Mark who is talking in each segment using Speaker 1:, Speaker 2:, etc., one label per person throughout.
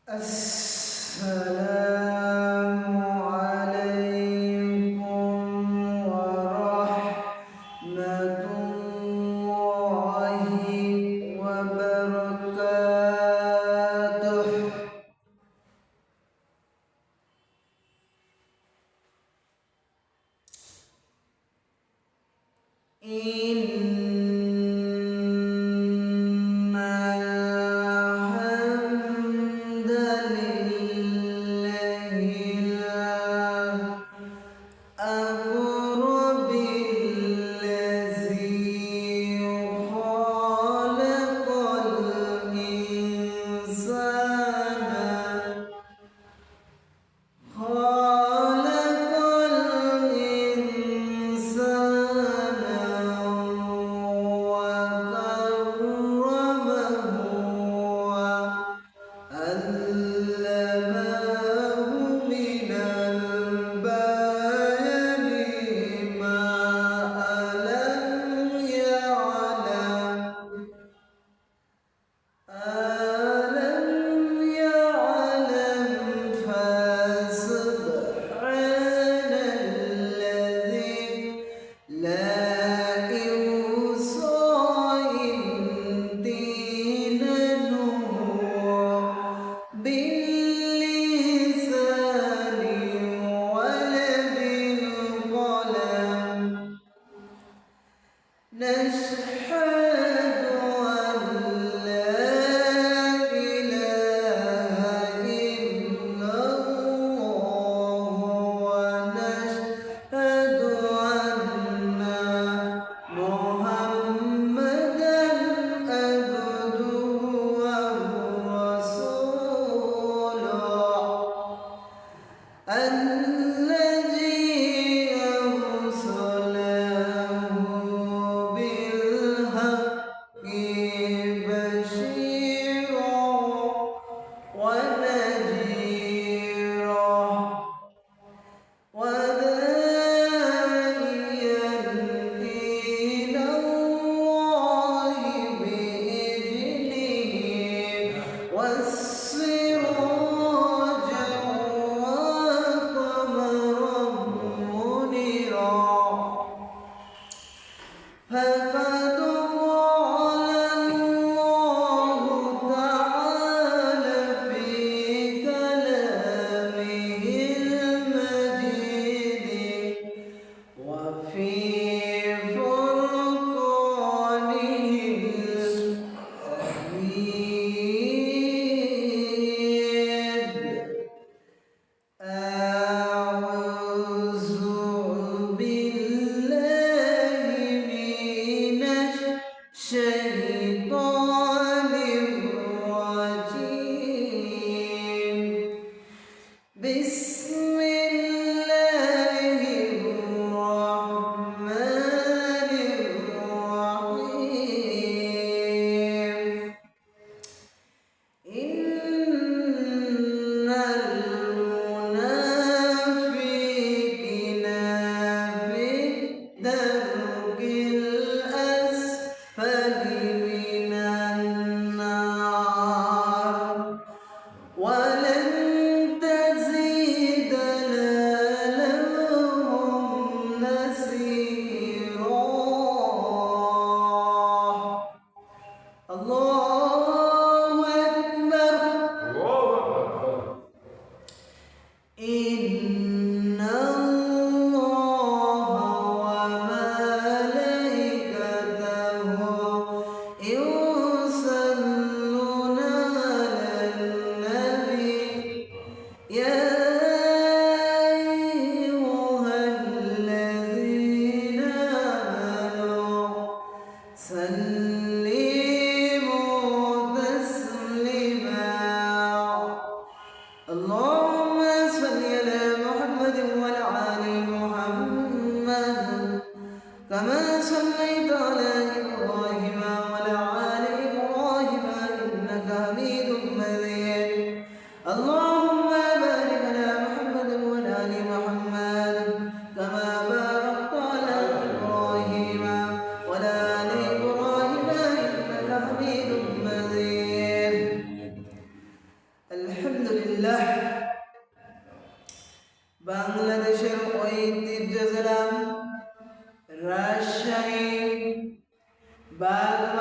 Speaker 1: السلام عليكم ورحمة الله وبركاته.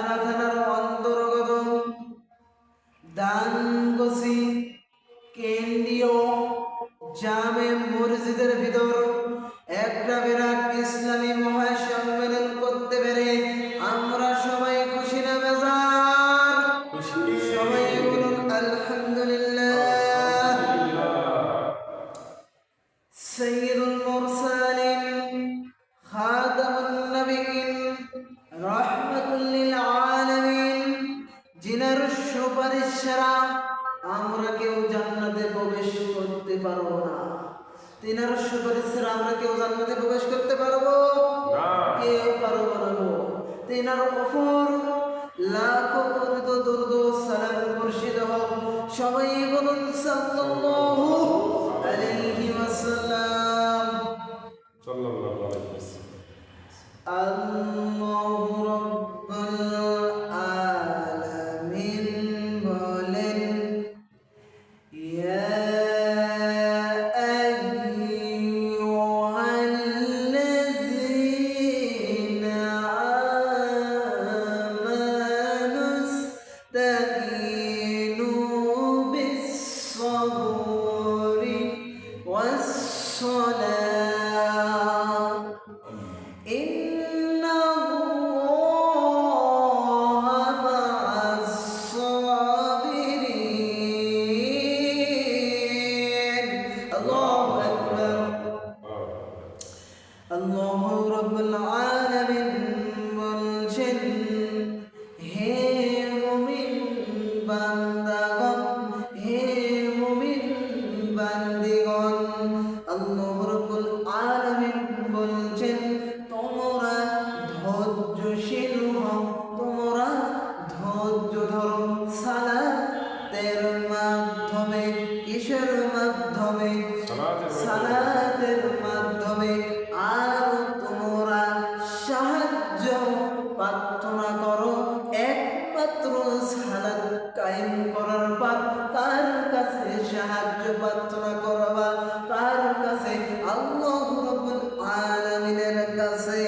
Speaker 1: পাবনা থানার অন্তর্গত দানগছি কেন্দ্রীয় জামে মসজিদের ভিতর একটা বিরাট ইসলামী মহাসম্মেলন করতে পেরে আমরা সবাই খুশি না বেজার? সবাই বলুন আলহামদুলিল্লাহ। সাইয়্যিদুল মুরসালিন খাতামুন নবিয়্যিন রাহমাতুল লিল আলামিন জিনার সুপারিশ ছাড়া আমরা কেউ জান্নাতে প্রবেশ করতে পারবো না। তিনার সুপারিশ ছাড়া আমরা কেউ জান্নাতে প্রবেশ করতে পারবো না, কেউ পারবো না। তিনার উপর লাখো কোটি দরুদ ও সালাম বর্ষিত হোক। সবাই বলুন সাল্লাল্লাহু আলাইহি ওয়াসাল্লাম।
Speaker 2: সাল্লাল্লাহু আলাইহি ওয়াসাল্লাম।
Speaker 1: আল্লাহু রাব্বুল আলামিন বলেন, ইয়া আইয়ুহাল্লাযীনা আমানুস্তাঈনু বিস-সাবরি ওয়াস-সালাহ ইন্নাল্লাহা মা'আস-সাবিরিন। আল্লাহু আকবার। আল্লাহু রাব্বুল আলামিন বলছেন, হে মুমিন বান্দাগণ, হে মুমিন বান্দিগণ, আল্লাহু রাব্বুল আলামিন বলছেন তোমরা ধৈর্যশীল হও, তোমরা ধৈর্য ধরো সালাতের মাধ্যমে। কিসের মাধ্যমে? সালাতের মাধ্যমে। আর তোমরা সাহায্য প্রার্থনা করো একমাত্র সালাত কায়েম করার পর কার কাছে সাহায্য প্রার্থনা করবা? কার কাছে? আল্লাহ রাব্বুল আলামিনের কাছে।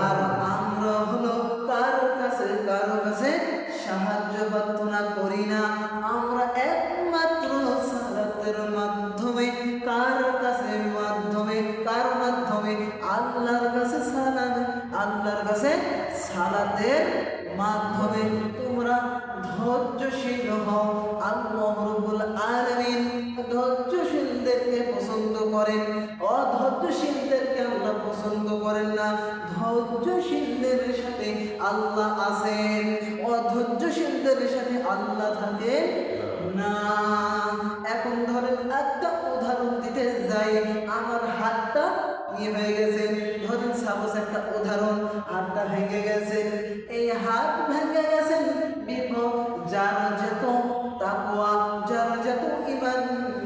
Speaker 1: আর আমরা হলো কার কাছে? কারো কাছে সাহায্য প্রার্থনা করি না। আমরা একমাত্র সালাতের মাধ্যমে। কার কাছে? মাধ্যমে। কার মাধ্যমে? আল্লাহর কাছে সালাত, আল্লাহর কাছে সালাতের মাধ্যমে। তোমরা ধৈর্যশীল হও। আল্লাহ রাব্বুল আলামিন ধৈর্যশীলদেরকে পছন্দ করেন, অধৈর্যশীলদেরকে আল্লাহ পছন্দ করেন না। ধৈর্যশীলদের সাথে আল্লাহ আছেন, অধৈর্যশীলদের সাথে আল্লাহ থাকেন না। এখন ধরেন একটা উদাহরণ দিতে যাই, আমার হাতটা কি হয়ে গেছে? ধরেন সাপোজ একটা উদাহরণ, হাতটা ভেঙে গেছে। এই হাত ভেঙে গেছেন বিপদ যার যত তাকওয়া, যার যত ঈমান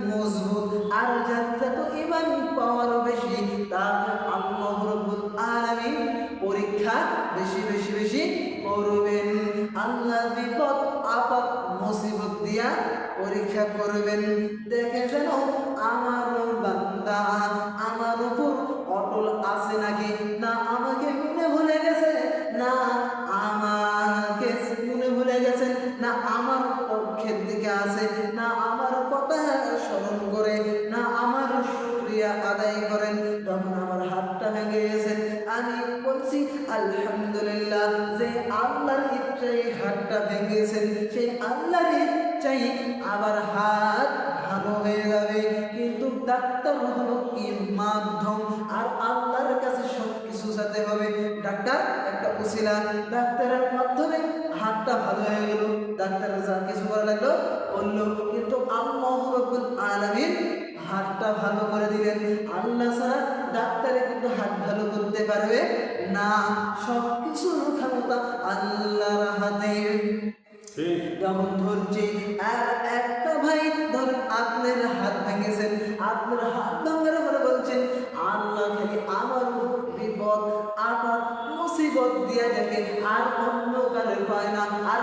Speaker 1: মজবুত, আর যার যত ঈমান পাওয়ার বেশি, তার আল্লাহ রাব্বুল আলামিন পরীক্ষা বেশি বেশি বেশি করবেন। আল্লাহ বিপদ আপদ মুসিবত দিয়া পরীক্ষা করবেন। দেখে যেন আমার বান্দা আমার উপর অটল আছে নাকি, না আমাকে মনে ভুলে গেছে, না আমাকে মনে ভুলে গেছে, না আমার পক্ষের দিকে আছে, না আমার কথা স্মরণ করে, না আমার শুকরিয়া আদায় করেন। তখন আমার হাতটা ভেঙে গেছে, আমি বলছি আলহামদুলিল্লাহ, যে আল্লাহর ইচ্ছায় হাতটা ভেঙেছেন, সেই আল্লাহর ইচ্ছায় আবার হাত ভালো হয়ে যাবে। কিন্তু ডাক্তার হলো কি মাধ্যম, আর আল্লাহর কাছে সব কিছু যেতে হবে। ডাক্তার একটা উসিলা, ডাক্তারের মাধ্যমে হাতটা ভালো হয়ে গেল, ডাক্তার যা কিছু করা লাগলো বললো, কিন্তু আল্লাহ রাব্বুল আলামিন হাতটা ভালো করে দিলেন। আল্লাহ ছাড়া ডাক্তারে কিন্তু হাত ভালো করতে পারবে না। সব কিছুর ক্ষমতা আল্লাহর হাতে। যেমন ধরছি, আর একটা ভাই ধরেন আপনার হাত ভেঙেছেন, আপনার হাত ভাঙার পরে বলছেন আল্লাহ খালি আমার বিপদ আপদ মুসিবত দিয়া দেখে, আর অন্য কারো পায় না, আর